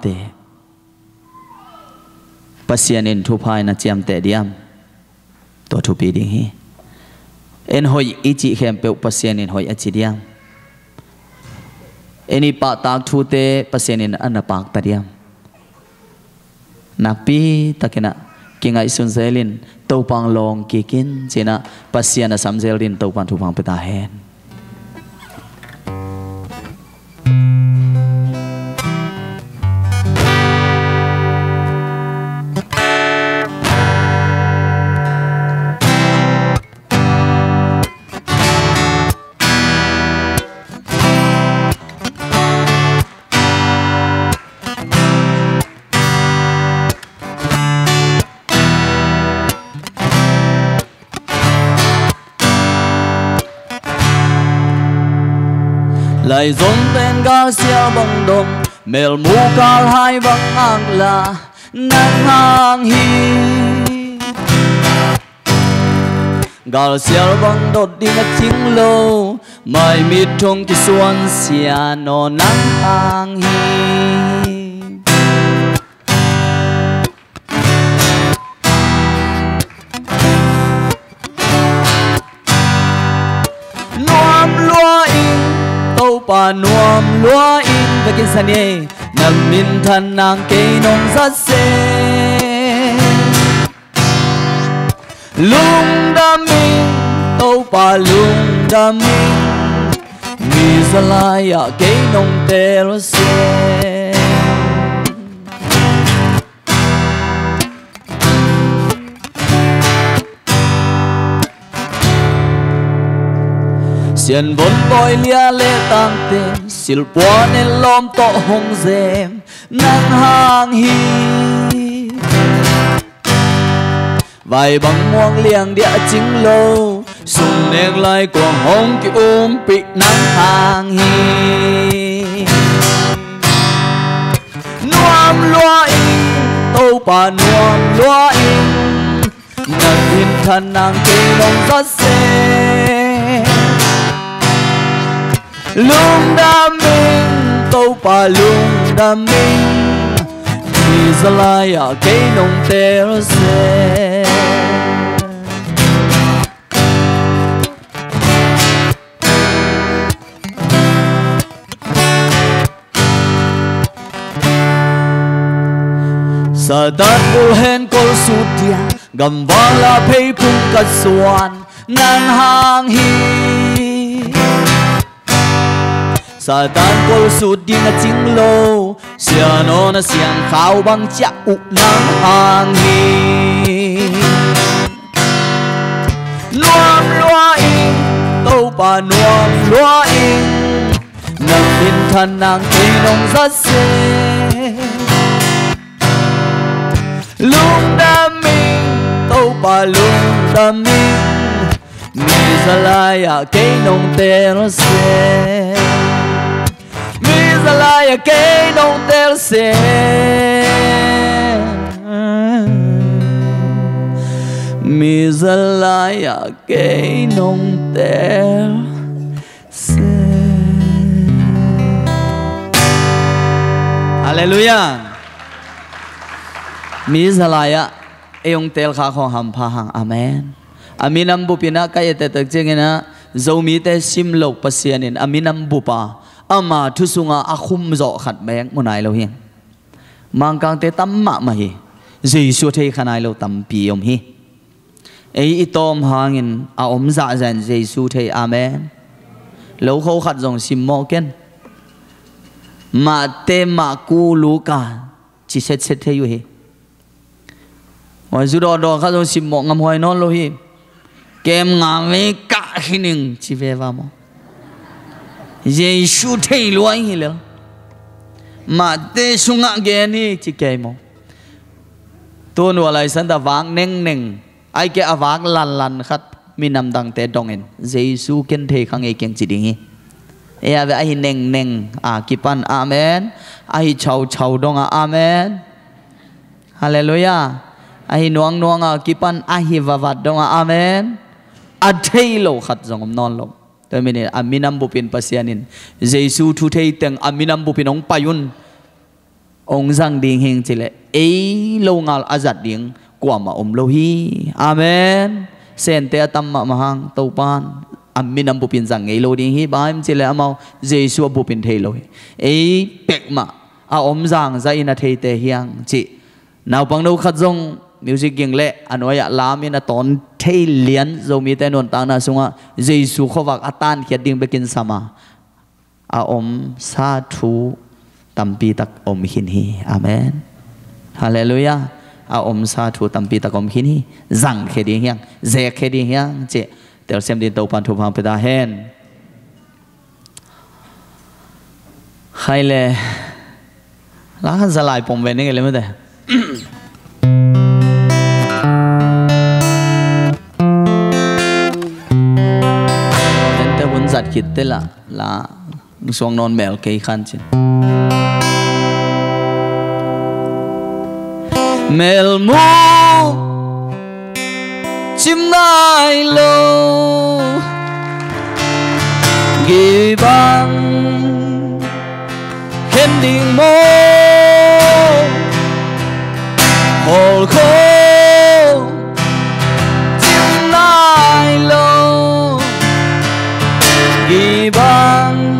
te pasian in thu phai na chiam te diam to thu pi ding hi en hoi ichi khem pe pasian in hoi achi diam eni pa tak thu te pasian in anapak ta diam napi takena kingai sun zelin to pang long kikin chena pasian na samzel din to pan thu pang peta hen lại dồn tên gal xiao bằng đồng mel mu gal hai bằng ang la nang hang hi gal xiao bằng đột đi ngắt chính lâu mai mít trong cái xuân xia no nang hang hi nuam lúa pa nuam lúa in về kinh san ye nằm min thân nàng cây nông rất xe lung đam min tàu pa lung đam min mi zalaya cây nông tê xe xiên vốn bôi lia lê tăng tên sil bua nên lom to hong dèm nang hang hi vài bằng muang liang địa chính lâu sung neng lai quang hong ki bị nang hang hi nuam lúa in tàu pa nuam lúa in nang in thân nàng cây nông rất xe lung đam minh tàu pa lung đam minh mi zalaya cây nông tê xe sa tan bu hen kol sudia gam wala pei pung kat suan nang hang hi sa tan kol sud đi na chính lâu xia no na xiang khao bang cha u nang hang hi nuam lúa in tàu pa nuam lúa in nang in thân nàng cây nông rất xe lung đam minh tàu pa lung đam minh mi zalaya cây nông tê nó xe Zalaya cây nông tê xe mi zalaya cây nông tê xe Hallelujah mi zalaya eyong tel kha khong ham pha hang amen aminam bu pina kai te tak chengena zomi te sim lok pasianin aminam bu pa ama thu sunga akhum zo khat beng munai lo hian mangkang te tamma ma hi jesu thei khanai lo tam pi om hi ei itom hangin a om za jan jesu thei amen lo kho khat jong sim mo ken ma te ma ku lu ka chi set set thei yu hi wa zu do do kha jong sim mo ngam hoi non lo hi kem nga me ka hining chi ve wa mo Giêsu thầy lúa hi lỡ mà tê sung ngã ghé ni chỉ kể mo tôi nói lại sẵn ta vang neng neng ai cái vang lan lan khát mi nằm đằng tê đông en Giêsu kiến thầy khang ấy kiến chỉ đi hi ai về ai neng neng kipan amen ai chau chau dong amen hallelujah ai nuang nuang kipan ai vavat dong amen a thầy lo khát dòng non lo tôi mình aminam bupin pasianin Giêsu thu thei teng aminam bupin ong payun ông giang điên hình chỉ lệ ấy lâu ngal azat điên quả mà lâu hi amen sen te tam mà hang tàu pan amin am bupin giang ấy lâu điên hi ba em chỉ lệ amau Giêsu bupin thầy lâu ấy bek mà giang ra ina thầy te hiang chỉ nào bằng đâu khát dòng music ging lệ anh nói làm ina ton thầy liền rồi mi te non tang na sunga Giêsu khowak atan khiat ding bekin sama sa thu tampi tak hin hi amen hallelujah sa thu tampi tak hin hi zang khe ding hiang ze khe ding hiang che tel sem din to pan thu phang peda hen khaile la khan zalai pom ve ne le me de den te hun zat khit te la suang non mel ke khan chin mel mu chim nai lo gi bang khen ding mo hol kho chim nai lo gi bang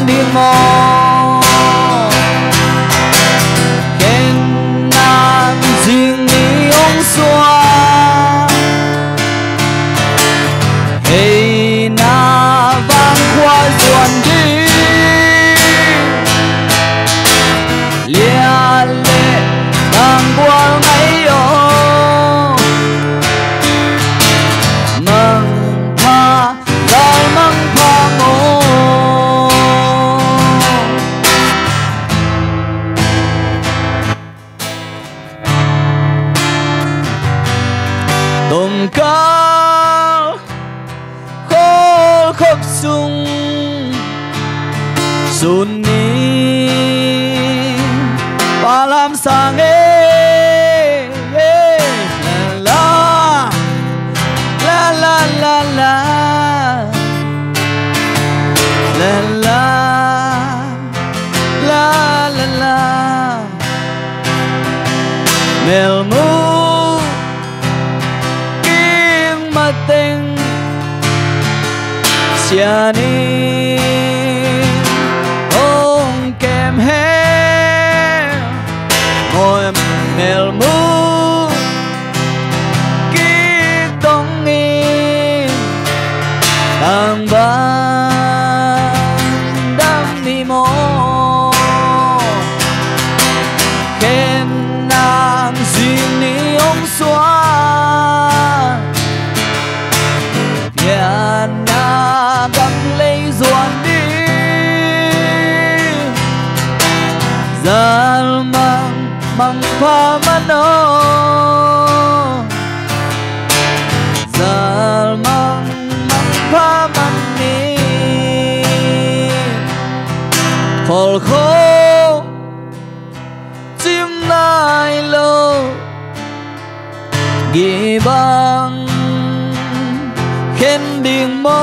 đi mò khen nam riêng đi ông xoa hey na vang qua ruộng đi lia lệ đang qua ngày ô mừng tha dài mừng tha ngô tôm cá khô khóc sung xuân ni ba làm sang la la la la la la la la la la mel mu tình xia ni ông kèm he ngồi mel mu kí tông nghi tang ban đam mi mô kèm nàng duyên ni ông xóa na găng lấy ruộng đi zal mang pha mano zal mang pha mani khol khô chim nai lo gi bang khen điên mô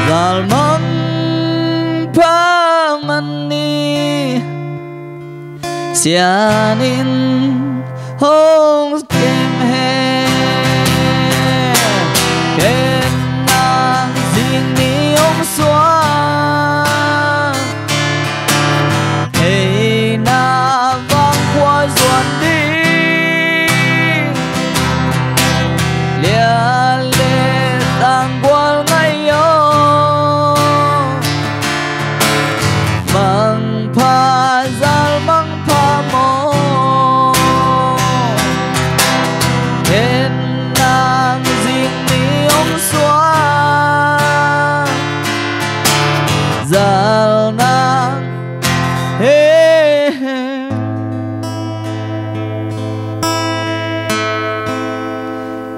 zal mang pa mani sianin hong kem he ken nang riêng ni ông xóa hey na vang qua ruộng đi lia lệ tang qua ngày yo mang pha zal mang pha mo nàng riêng ni ông xóa giờ nàng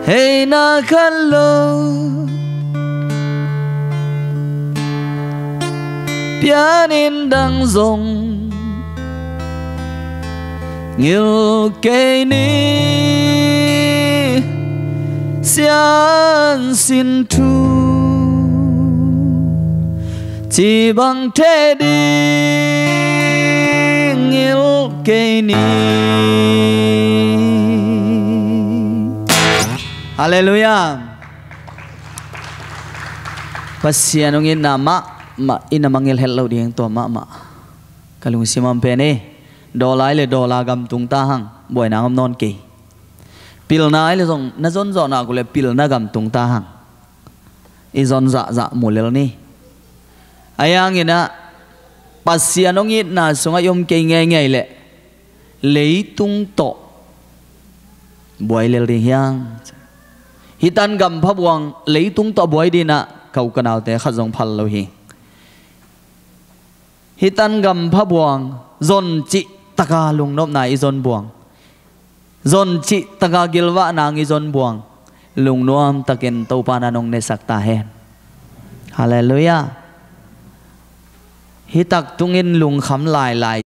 hey na khăn lô pianin đang rong nhiều cây ni xian xin thu chỉ bằng thế đi nhiều cây ni. Hallelujah. Pasian ngin nama ma ina mangil hello ding to ma kalung simam pene dolai le dola gam tung ta hang boy na ngam non ki pil nai le zong na zon zon na kule pil na gam tung ta hang i zon za mulel ni ayang ina pasian ngin na sunga yom ke ngai le lấy tung to boy le ri hyang hitan gam phabuang lấy tung to boy di na kau kanal te khazong phal lo hi hitan gam pha buang zon chi taka lung nop na i zon buang zon chi taka gilwa na ngi zon buang lung nuam takin to pana nong ne sakta hen. Hallelujah. Hitak tungin lung kham lai lai